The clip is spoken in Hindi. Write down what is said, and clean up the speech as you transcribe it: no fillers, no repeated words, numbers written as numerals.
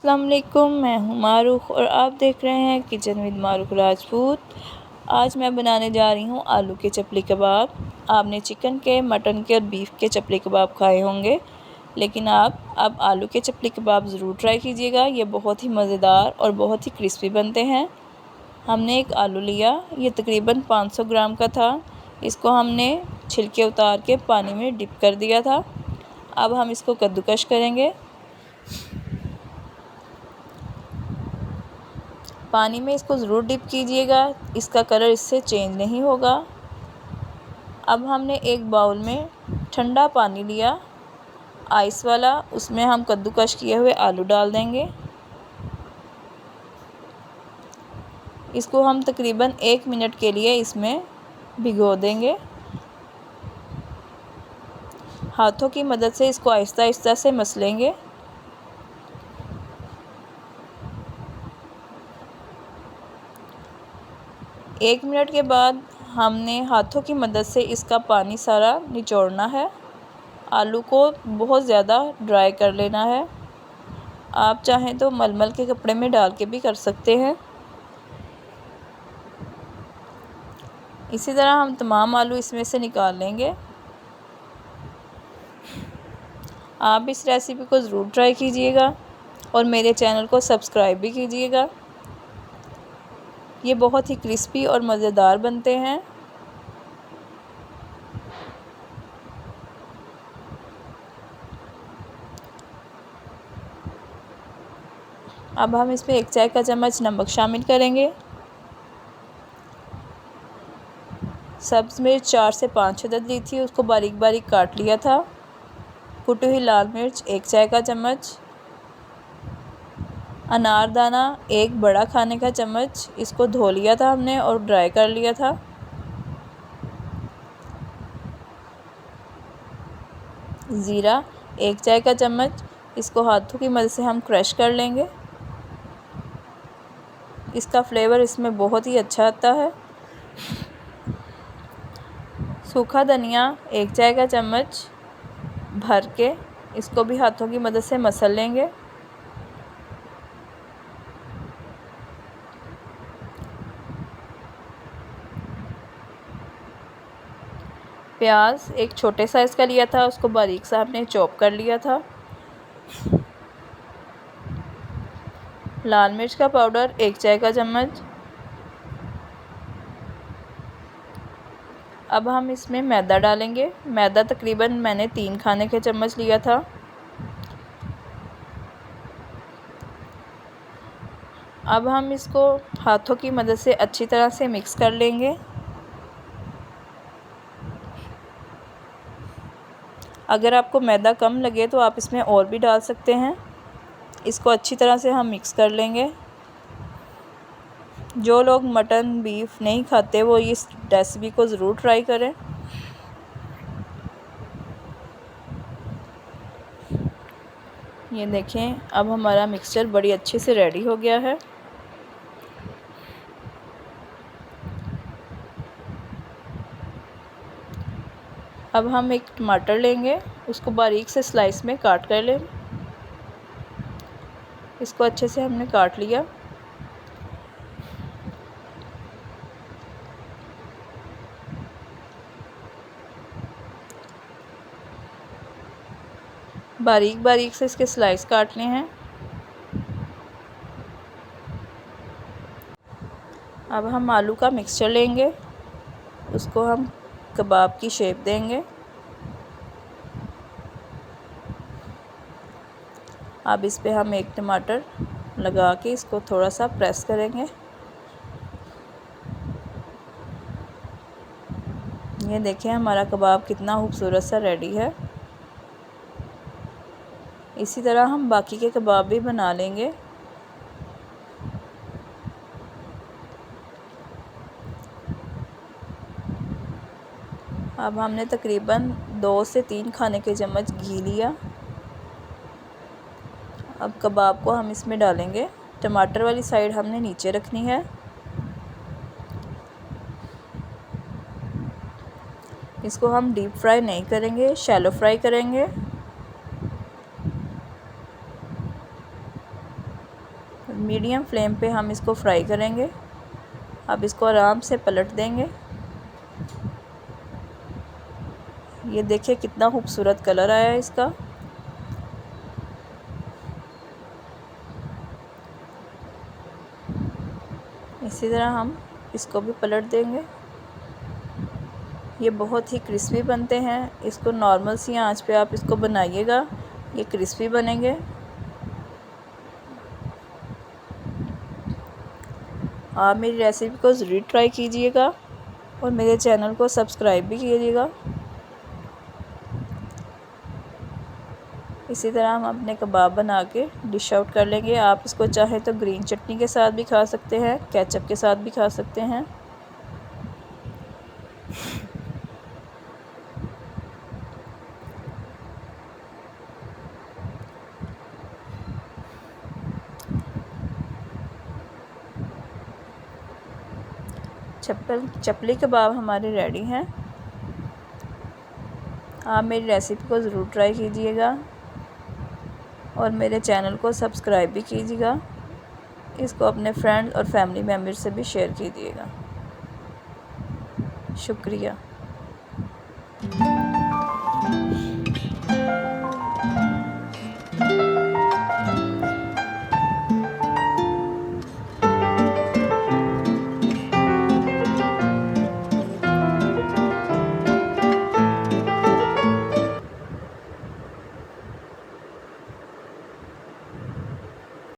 अस्सलाम वालेकुम, मैं हूँ मारूख और आप देख रहे हैं किचन विद मारूख राजपूत। आज मैं बनाने जा रही हूँ आलू के चपली कबाब। आपने चिकन के, मटन के और बीफ के चपली कबाब खाए होंगे, लेकिन आप अब आलू के चपली कबाब ज़रूर ट्राई कीजिएगा। ये बहुत ही मज़ेदार और बहुत ही क्रिस्पी बनते हैं। हमने एक आलू लिया, ये तकरीबन 500 ग्राम का था। इसको हमने छिलके उतार के पानी में डिप कर दिया था। अब हम इसको कद्दूकश करेंगे। पानी में इसको ज़रूर डिप कीजिएगा, इसका कलर इससे चेंज नहीं होगा। अब हमने एक बाउल में ठंडा पानी लिया, आइस वाला, उसमें हम कद्दूकश किए हुए आलू डाल देंगे। इसको हम तकरीबन 1 मिनट के लिए इसमें भिगो देंगे। हाथों की मदद से इसको आहिस्ता आहिस्ता से मसलेंगे। एक मिनट के बाद हमने हाथों की मदद से इसका पानी सारा निचोड़ना है। आलू को बहुत ज़्यादा ड्राई कर लेना है। आप चाहें तो मलमल के कपड़े में डाल के भी कर सकते हैं। इसी तरह हम तमाम आलू इसमें से निकाल लेंगे। आप इस रेसिपी को ज़रूर ट्राई कीजिएगा और मेरे चैनल को सब्सक्राइब भी कीजिएगा। ये बहुत ही क्रिस्पी और मज़ेदार बनते हैं। अब हम इसमें 1 चाय का चम्मच नमक शामिल करेंगे। सब्ज़ मिर्च 4 से 5 अदद ली थी, उसको बारीक बारीक काट लिया था। कुटी हुई लाल मिर्च 1 चाय का चम्मच। अनारदाना 1 बड़ा खाने का चम्मच, इसको धो लिया था हमने और ड्राई कर लिया था। ज़ीरा 1 चाय का चम्मच, इसको हाथों की मदद से हम क्रश कर लेंगे। इसका फ्लेवर इसमें बहुत ही अच्छा आता है। सूखा धनिया 1 चाय का चम्मच भर के इसको भी हाथों की मदद से मसल लेंगे। प्याज 1 छोटे साइज़ का लिया था, उसको बारीक सा हमने चॉप कर लिया था। लाल मिर्च का पाउडर 1 चाय का चम्मच। अब हम इसमें मैदा डालेंगे। मैदा तकरीबन मैंने 3 खाने के चम्मच लिया था। अब हम इसको हाथों की मदद से अच्छी तरह से मिक्स कर लेंगे। अगर आपको मैदा कम लगे तो आप इसमें और भी डाल सकते हैं। इसको अच्छी तरह से हम मिक्स कर लेंगे। जो लोग मटन, बीफ नहीं खाते वो इस रेसिपी को ज़रूर ट्राई करें। ये देखें, अब हमारा मिक्सचर बड़ी अच्छे से रेडी हो गया है। अब हम एक टमाटर लेंगे, उसको बारीक से स्लाइस में काट कर लें। इसको अच्छे से हमने काट लिया। बारीक बारीक से इसके स्लाइस काटने हैं। अब हम आलू का मिक्सचर लेंगे, उसको हम कबाब की शेप देंगे। अब इस पे हम 1 टमाटर लगा के इसको थोड़ा सा प्रेस करेंगे। ये देखें, हमारा कबाब कितना खूबसूरत सा रेडी है। इसी तरह हम बाकी के कबाब भी बना लेंगे। अब हमने तकरीबन 2 से 3 खाने के चम्मच घी लिया। अब कबाब को हम इसमें डालेंगे। टमाटर वाली साइड हमने नीचे रखनी है। इसको हम डीप फ्राई नहीं करेंगे, शैलो फ्राई करेंगे। मीडियम फ्लेम पे हम इसको फ्राई करेंगे। अब इसको आराम से पलट देंगे। ये देखिए कितना खूबसूरत कलर आया है इसका। इसी तरह हम इसको भी पलट देंगे। ये बहुत ही क्रिस्पी बनते हैं। इसको नॉर्मल सी आंच पे आप इसको बनाइएगा, ये क्रिस्पी बनेंगे। आप मेरी रेसिपी को ज़रूर ट्राई कीजिएगा और मेरे चैनल को सब्सक्राइब भी कीजिएगा। इसी तरह हम अपने कबाब बना के डिश आउट कर लेंगे। आप इसको चाहे तो ग्रीन चटनी के साथ भी खा सकते हैं, केचप के साथ भी खा सकते हैं। चपली कबाब हमारे रेडी हैं। आप मेरी रेसिपी को ज़रूर ट्राई कीजिएगा और मेरे चैनल को सब्सक्राइब भी कीजिएगा। इसको अपने फ्रेंड्स और फैमिली मेम्बर से भी शेयर कीजिएगा। शुक्रिया।